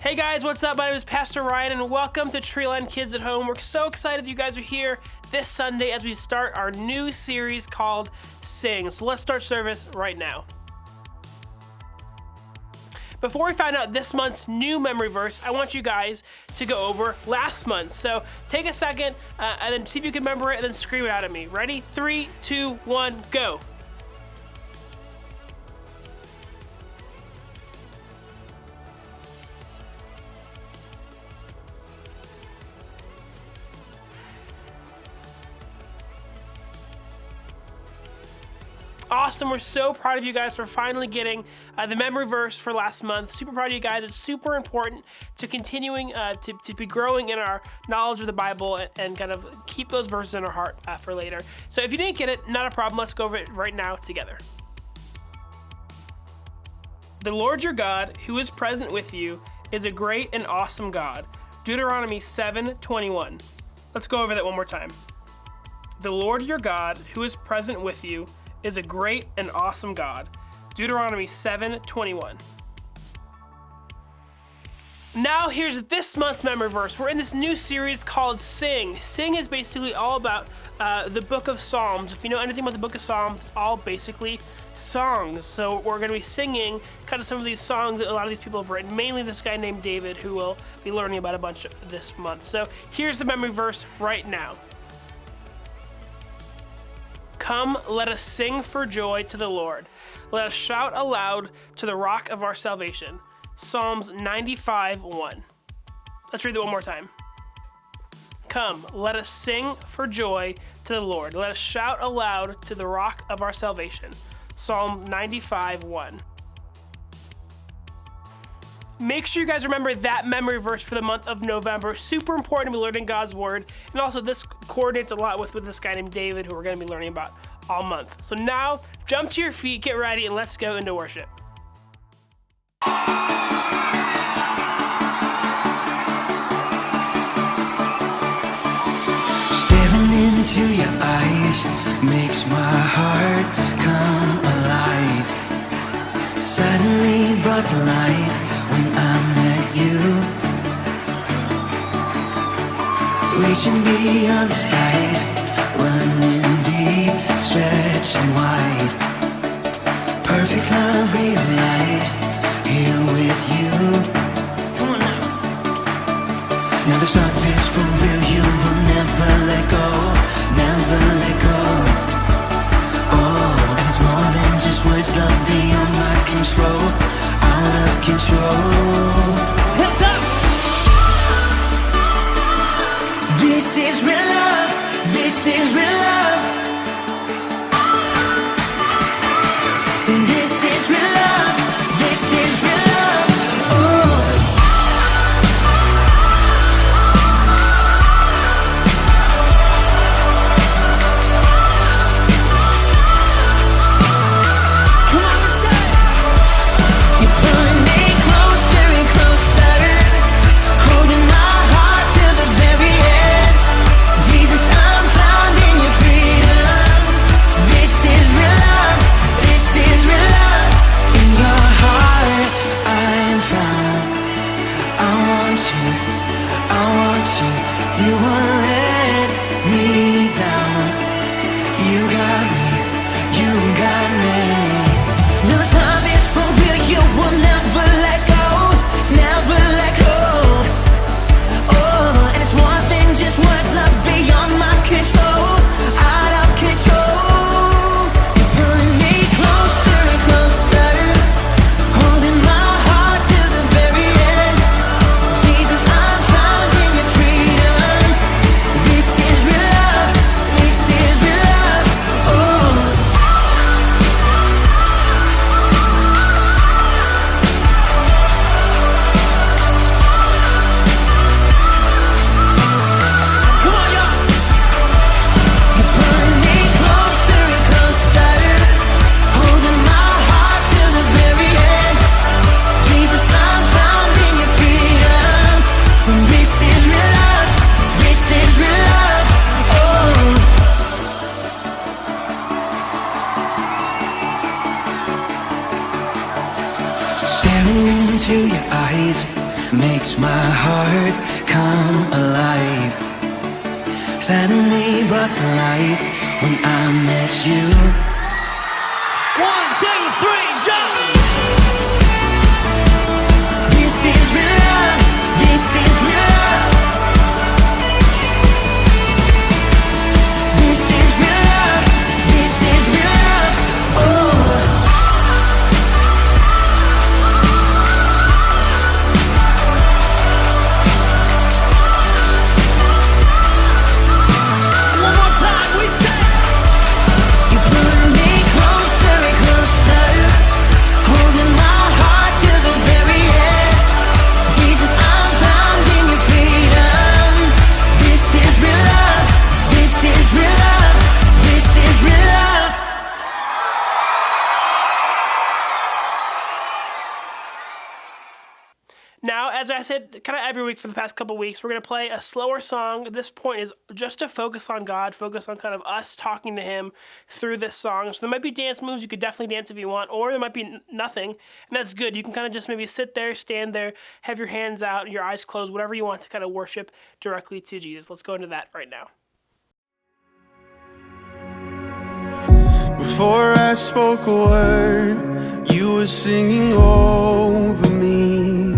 Hey guys, what's up? My name is Pastor Ryan and welcome to Treeline Kids at Home. We're so excited that you guys are here this Sunday as we start our new series called Sing. So let's start service right now. Before we find out this month's new memory verse, I want you guys to go over last month. So take a second and then see if you can remember it and then scream it out at me. Ready? 3, 2, 1, go. Awesome. We're so proud of you guys for finally getting the memory verse for last month. Super proud of you guys. It's super important to continuing to be growing in our knowledge of the Bible and kind of keep those verses in our heart for later. So if you didn't get it, not a problem. Let's go over it right now together. The Lord your God, who is present with you, is a great and awesome God. Deuteronomy 7:21. Let's go over that one more time. The Lord your God, who is present with you, is a great and awesome God. Deuteronomy 7:21. Now here's this month's memory verse. We're in this new series called Sing. Sing is basically all about the book of Psalms. If you know anything about the book of Psalms, it's all basically songs. So we're going to be singing kind of some of these songs that a lot of these people have written, mainly this guy named David, who we'll be learning about a bunch this month. So here's the memory verse right now. Come, let us sing for joy to the Lord. Let us shout aloud to the rock of our salvation. Psalms 95:1. Let's read that one more time. Come, let us sing for joy to the Lord. Let us shout aloud to the rock of our salvation. Psalm 95:1. Make sure you guys remember that memory verse for the month of November. Super important to be learning God's word. And also this coordinates a lot with this guy named David, who we're going to be learning about all month. So now, jump to your feet, get ready, and let's go into worship. Staring into your eyes makes my heart come alive. Suddenly brought to life when I met you. Reaching beyond the skies, running deep, stretching wide. Perfect love realized, here with you. Come on now. Now the love is for real, you will never let go, never let go. Oh, and it's more than just words, love beyond my control, out of control. Hands up! This is real love, this is real love. Say this is real love, this is real love. Oh. into your eyes makes my heart come alive. Suddenly brought to life when I met you. 1, 2, 3, jump! This is real love. This is real love. This is real love. This is real love. Oh. Now, as I said kind of every week for the past couple weeks, we're going to play a slower song. This point is just to focus on God, focus on kind of us talking to Him through this song. So there might be dance moves. You could definitely dance if you want, or there might be nothing, and that's good. You can kind of just maybe sit there, stand there, have your hands out, your eyes closed, whatever you want to kind of worship directly to Jesus. Let's go into that right now. Before I spoke a word, you were singing over me.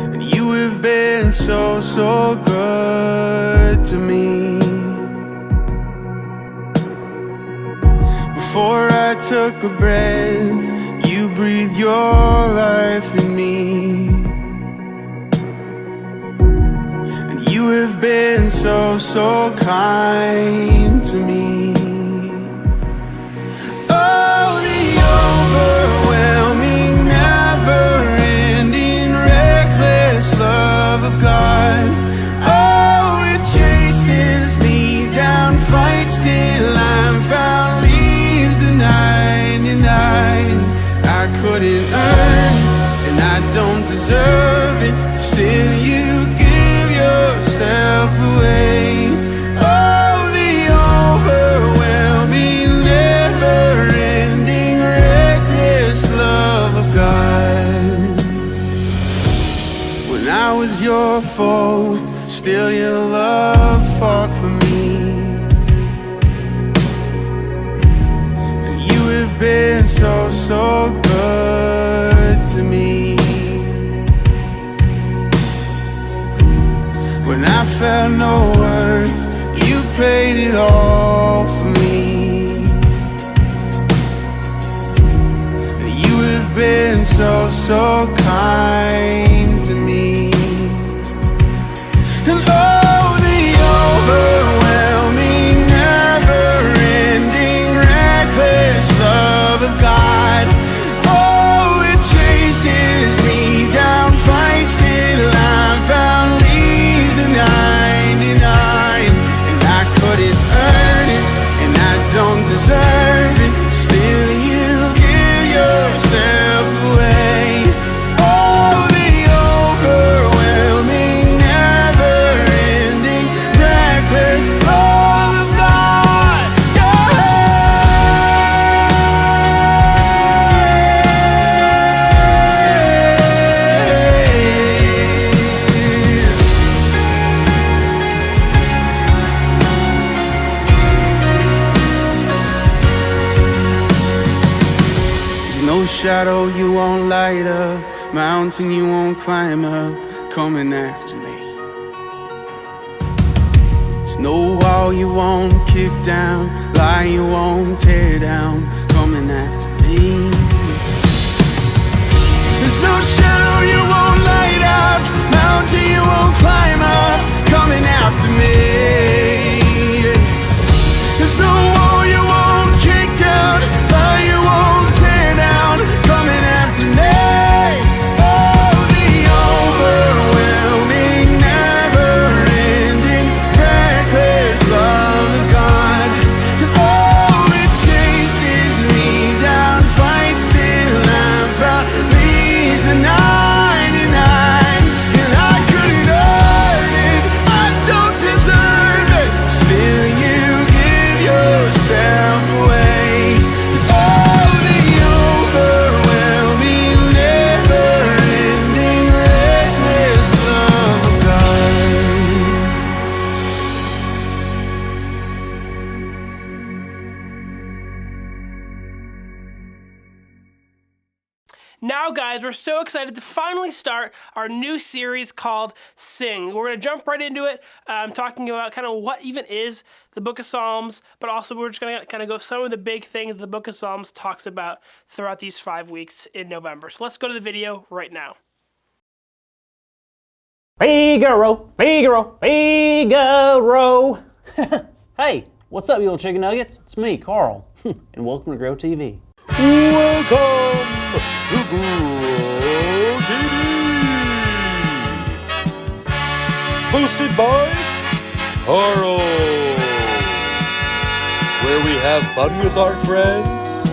And you have been so, so good to me. Before I took a breath, you breathed your life in me. You have been so, so kind to me. Oh, the overwhelming, never-ending, reckless love of God. Oh, it chases me down, fights till I'm found, leaves the 99. I couldn't earn it, and I don't deserve it. Still you give yourself away. Oh, the overwhelming, never-ending, reckless love of God. When I was your foe, still your love fought for me. And you have been so, so good to me. When I felt no worth, you paid it all for me. And you have been so, so kind to me. And oh, the overwhelming, never-ending, reckless love of God. Oh, it chases me down, fights till I'm found, 99, and I couldn't earn it, and I don't deserve it. Still you give yourself away. Oh, the overwhelming, never-ending, reckless love of God. No shadow you won't light up, mountain you won't climb up, coming after me. There's no wall you won't kick down, lie you won't tear down, coming after me. There's no shadow you won't light up, mountain you won't climb up, coming after me. There's no wall you won't kick down, lie you won't tear down, coming after me. Oh, the overwhelming, never-ending, reckless love of God. And oh, it chases me down. Now, guys, we're so excited to finally start our new series called Sing. We're going to jump right into it, talking about kind of what even is the Book of Psalms, but also we're just going to kind of go some of the big things the Book of Psalms talks about throughout these 5 weeks in November. So let's go to the video right now. Figaro, Figaro, Figaro. Hey, what's up, you little chicken nuggets? It's me, Carl, and welcome to Grow TV. Welcome to Grow TV, hosted by Carl, where we have fun with our friends,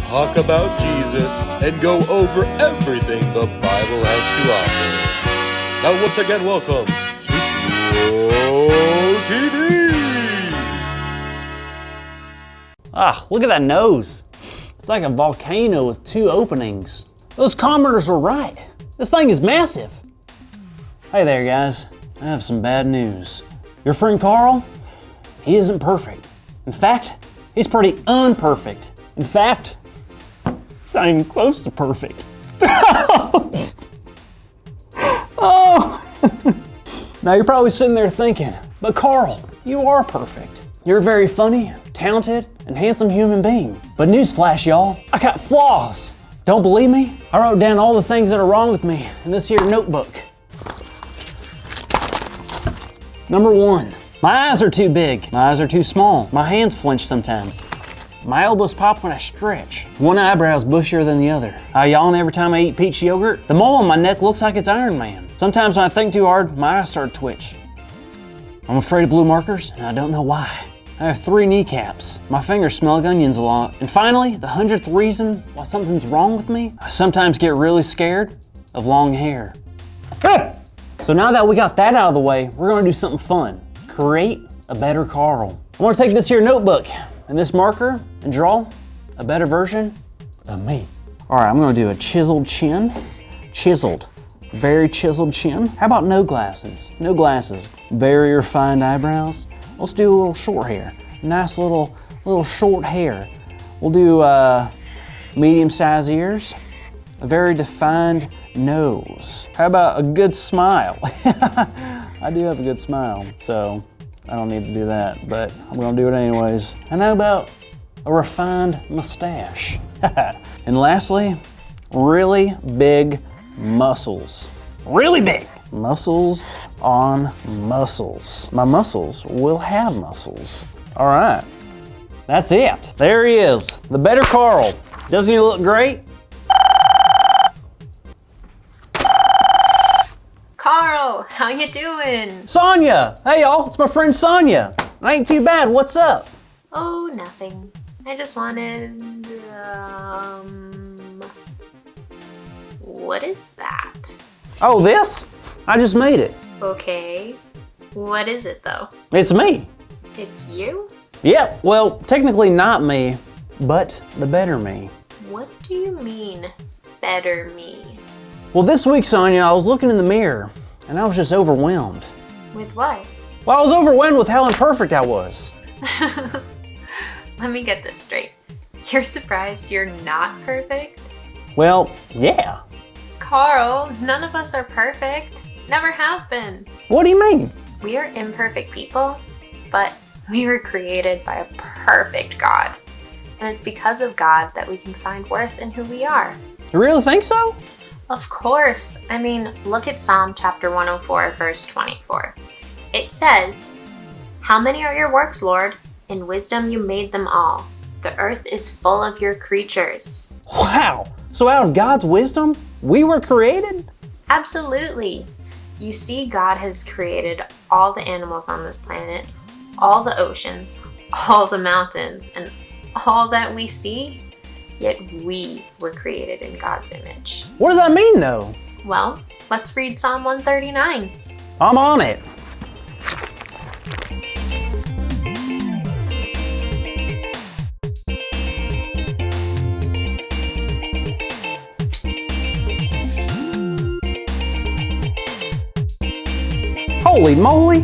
talk about Jesus, and go over everything the Bible has to offer. Now, once again, welcome to Grow TV. Ah, look at that nose. It's like a volcano with 2 openings. Those commenters were right. This thing is massive. Hey there, guys. I have some bad news. Your friend Carl, he isn't perfect. In fact, he's pretty unperfect. In fact, he's not even close to perfect. Oh! Now you're probably sitting there thinking, but Carl, you are perfect. You're a very funny, talented, and handsome human being. But newsflash, y'all, I got flaws. Don't believe me? I wrote down all the things that are wrong with me in this here notebook. Number 1, my eyes are too big. My eyes are too small. My hands flinch sometimes. My elbows pop when I stretch. One eyebrow's bushier than the other. I yawn every time I eat peach yogurt. The mole on my neck looks like it's Iron Man. Sometimes when I think too hard, my eyes start to twitch. I'm afraid of blue markers, and I don't know why. I have 3 kneecaps. My fingers smell like onions a lot. And finally, the 100th reason why something's wrong with me, I sometimes get really scared of long hair. So now that we got that out of the way, we're gonna do something fun. Create a better Carl. I wanna take this here notebook and this marker and draw a better version of me. All right, I'm gonna do a chiseled chin. Chiseled, very chiseled chin. How about no glasses? No glasses. Very refined eyebrows. Let's do a little short hair. Nice little short hair. We'll do medium-sized ears. A very defined nose. How about a good smile? I do have a good smile, so I don't need to do that, but I'm gonna do it anyways. And how about a refined mustache? And lastly, really big muscles. Really big. Muscles on muscles. My muscles will have muscles. All right, that's it. There he is, the better Carl. Doesn't he look great? Carl, how you doing? Sonia, hey y'all, it's my friend Sonia. I ain't too bad, what's up? Oh, nothing. I just wanted, what is that? Oh, this? I just made it. Okay. What is it though? It's me. It's you? Yep, well, technically not me, but the better me. What do you mean, better me? Well, this week, Sonia, I was looking in the mirror, and I was just overwhelmed. With what? Well, I was overwhelmed with how imperfect I was. Let me get this straight. You're surprised you're not perfect? Well, yeah. Carl, none of us are perfect. Never have been. What do you mean? We are imperfect people, but we were created by a perfect God. And it's because of God that we can find worth in who we are. You really think so? Of course. I mean, look at Psalm chapter 104, verse 24. It says, "How many are your works, Lord? In wisdom you made them all. The earth is full of your creatures." Wow, so out of God's wisdom, we were created? Absolutely. You see, God has created all the animals on this planet, all the oceans, all the mountains, and all that we see. Yet we were created in God's image. What does that mean, though? Well, let's read Psalm 139. I'm on it. Holy moly!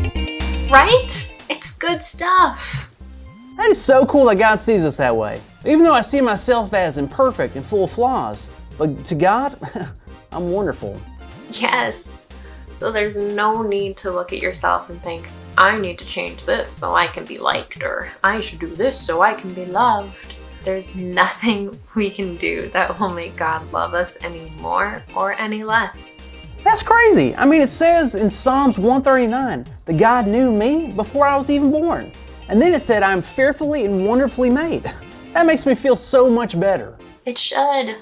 Right? It's good stuff. That is so cool that God sees us that way. Even though I see myself as imperfect and full of flaws, But to God, I'm wonderful. Yes. So there's no need to look at yourself and think, I need to change this so I can be liked, or I should do this so I can be loved. There's nothing we can do that will make God love us any more or any less. That's crazy. I mean, it says in Psalms 139 that God knew me before I was even born. And then it said I'm fearfully and wonderfully made. That makes me feel so much better. It should.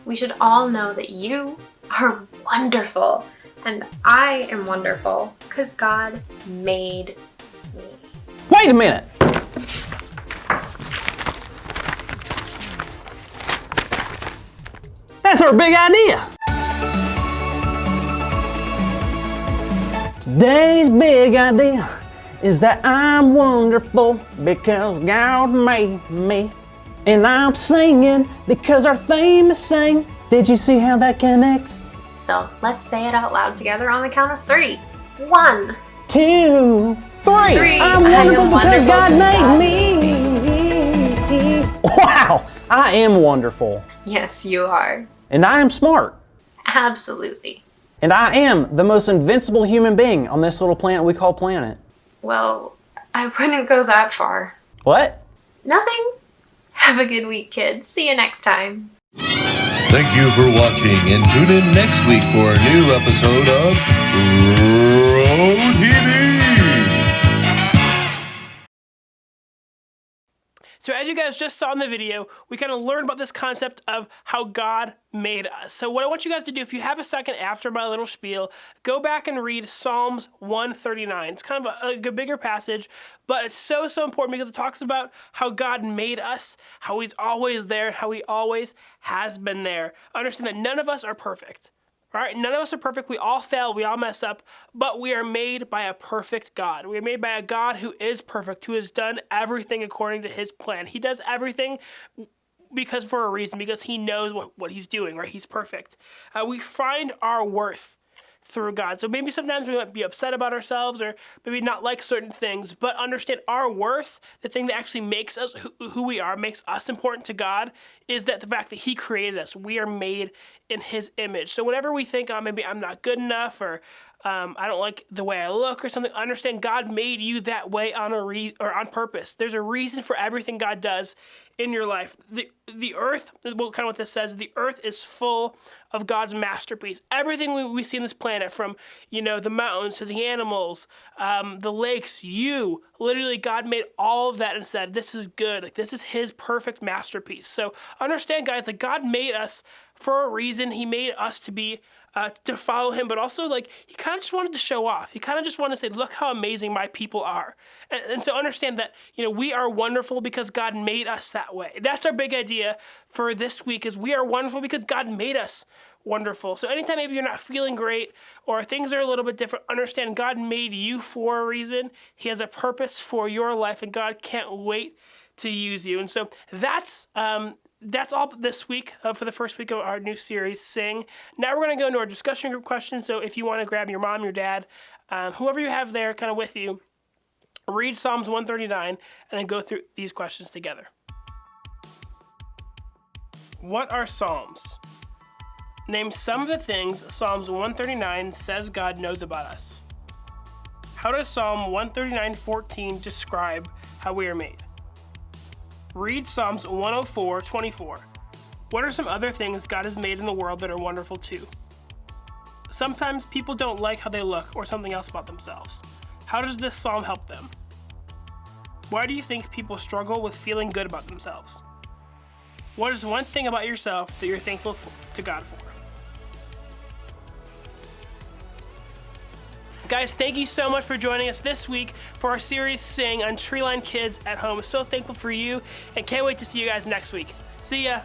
We should all know that you are wonderful. And I am wonderful because God made me. Wait a minute. That's our big idea. Today's big idea is that I'm wonderful because God made me. And I'm singing because our theme is sang. Did you see how that connects? So let's say it out loud together on the count of 3. 1, 2, 3. I'm wonderful because God made me. Wow, I am wonderful. Yes, you are. And I am smart. Absolutely. And I am the most invincible human being on this little planet we call planet. Well, I wouldn't go that far. What? Nothing. Have a good week, kids. See you next time. Thank you for watching, and tune in next week for a new episode of Pro TV. So as you guys just saw in the video, we kind of learned about this concept of how God made us. So what I want you guys to do, if you have a second after my little spiel, go back and read Psalms 139. It's kind of a bigger passage, but it's so important because it talks about how God made us, how he's always there, how he always has been there. Understand that none of us are perfect. All right, none of us are perfect. We all fail. We all mess up. But we are made by a perfect God. We are made by a God who is perfect, who has done everything according to his plan. He does everything for a reason, because he knows what he's doing, right? He's perfect. We find our worth through God. So maybe sometimes we might be upset about ourselves or maybe not like certain things, but understand our worth, the thing that actually makes us who we are, makes us important to God, is that the fact that he created us. We are made in his image. So whenever we think, oh, maybe I'm not good enough, or I don't like the way I look or something, understand God made you that way on purpose. There's a reason for everything God does in your life. The earth, kind of what this says, the earth is full of God's masterpiece. Everything we see on this planet, from the mountains to the animals, the lakes, literally God made all of that and said, this is good. Like, this is his perfect masterpiece. So understand, guys, that God made us for a reason. He made us to be to follow him, but also he kind of just wanted to show off. He kind of just wanted to say, look how amazing my people are. And so understand that, we are wonderful because God made us that way. That's our big idea for this week, is we are wonderful because God made us wonderful. So anytime maybe you're not feeling great or things are a little bit different, understand God made you for a reason. He has a purpose for your life, and God can't wait to use you. And so that's all this week for the first week of our new series, Sing. Now we're going to go into our discussion group questions. So if you want to grab your mom, your dad, whoever you have there kind of with you, read Psalms 139 and then go through these questions together. What are Psalms? Name some of the things Psalms 139 says God knows about us. How does Psalm 139:14 describe how we are made? Read Psalms 104:24. What are some other things God has made in the world that are wonderful too? Sometimes people don't like how they look or something else about themselves. How does this psalm help them? Why do you think people struggle with feeling good about themselves? What is one thing about yourself that you're thankful to God for? Guys, thank you so much for joining us this week for our series Sing on Treeline Kids at Home. So thankful for you and can't wait to see you guys next week. See ya.